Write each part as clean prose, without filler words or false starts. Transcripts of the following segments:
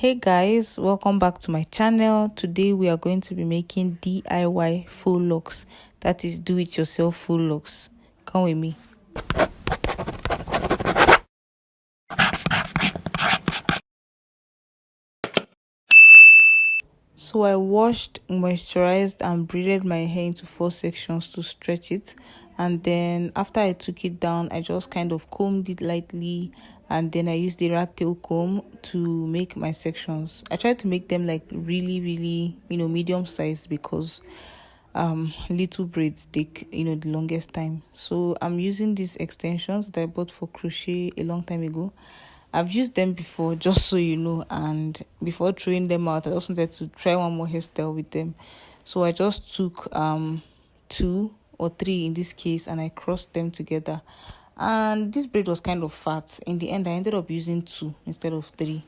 Hey guys, welcome back to my channel. Today we are going to be making DIY full locks, that is do it yourself full locks. Come with me. So I washed, moisturized and braided my hair into 4 sections to stretch it, and then after I took it down, I just kind of combed it lightly, and then I used the rat tail comb to make my sections. I tried to make them like really medium sized because little braids take the longest time. So I'm using these extensions that I bought for crochet a long time ago. I've used them before, just so you know, and before throwing them out, I just wanted to try one more hairstyle with them. So I just took 2 or 3 in this case, and I crossed them together. And this braid was kind of fat. In the end, I ended up using 2 instead of 3.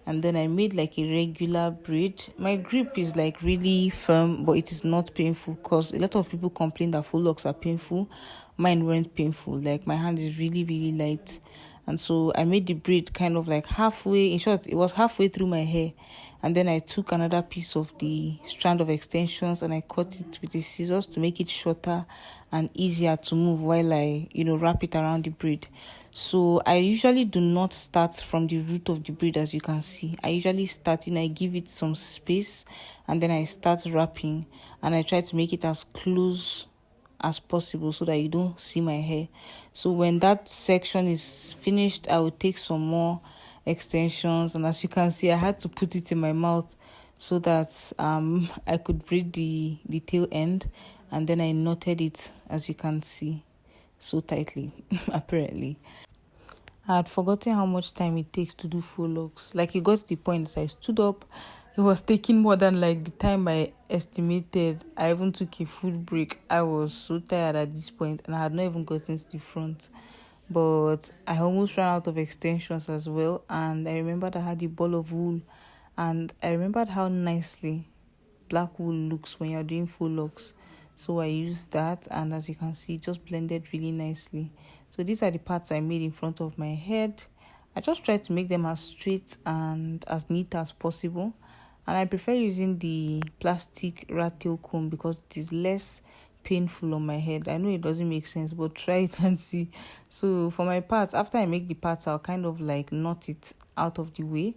And then I made like a regular braid. My grip is like really firm, but it is not painful, because a lot of people complain that full locks are painful. Mine weren't painful. Like my hand is really light. And so I made the braid kind of like halfway. In short, it was halfway through my hair. And then I took another piece of the strand of extensions and I cut it with the scissors to make it shorter and easier to move while I, wrap it around the braid. So I usually do not start from the root of the braid, as you can see. I usually start, I give it some space and then I start wrapping, and I try to make it as close as possible so that you don't see my hair. So when that section is finished, I will take some more extensions, and as you can see, I had to put it in my mouth so that I could braid the tail end, and then I knotted it, as you can see, so tightly apparently. I had forgotten how much time it takes to do full locks. Like, it got to the point that I stood up. It was taking more than like the time I estimated. I even took a food break. I was so tired at this point, and I had not even gotten to the front. But I almost ran out of extensions as well. And I remembered I had a ball of wool. And I remembered how nicely black wool looks when you're doing full locks. So I used that, and as you can see, it just blended really nicely. So these are the parts I made in front of my head. I just tried to make them as straight and as neat as possible. And I prefer using the plastic rat tail comb because it is less painful on my head. I know it doesn't make sense, but try it and see. So for my parts, after I make the parts, I'll kind of like knot it out of the way,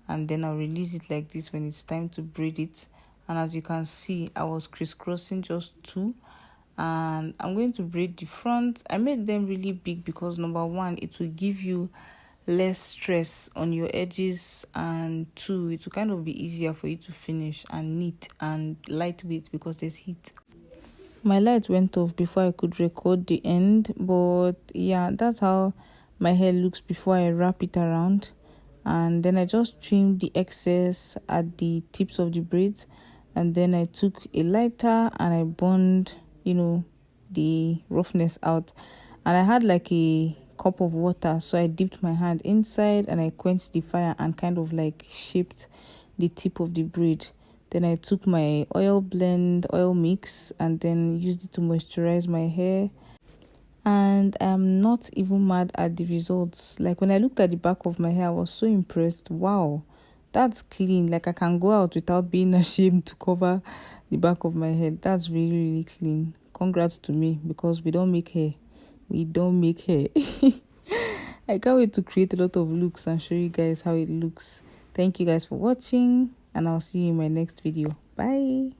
and then I'll release it like this when it's time to braid it. And as you can see, I was crisscrossing just 2, and I'm going to braid the front. I made them really big because number 1, it will give you less stress on your edges, and 2, it will kind of be easier for you to finish, and neat and lightweight because there's heat. My light went off before I could record the end, but yeah, that's how my hair looks before I wrap it around. And then I just trimmed the excess at the tips of the braids, and then I took a lighter and I burned the roughness out. And I had like a cup of water, so I dipped my hand inside and I quenched the fire and kind of like shaped the tip of the braid. Then I took my oil mix, and then used it to moisturize my hair. And I'm not even mad at the results. Like, when I looked at the back of my hair, I was so impressed. Wow, that's clean. Like, I can go out without being ashamed to cover the back of my head. That's really clean. Congrats to me, because we don't make hair. I can't wait to create a lot of looks and show you guys how it looks. Thank you guys for watching, and I'll see you in my next video. Bye.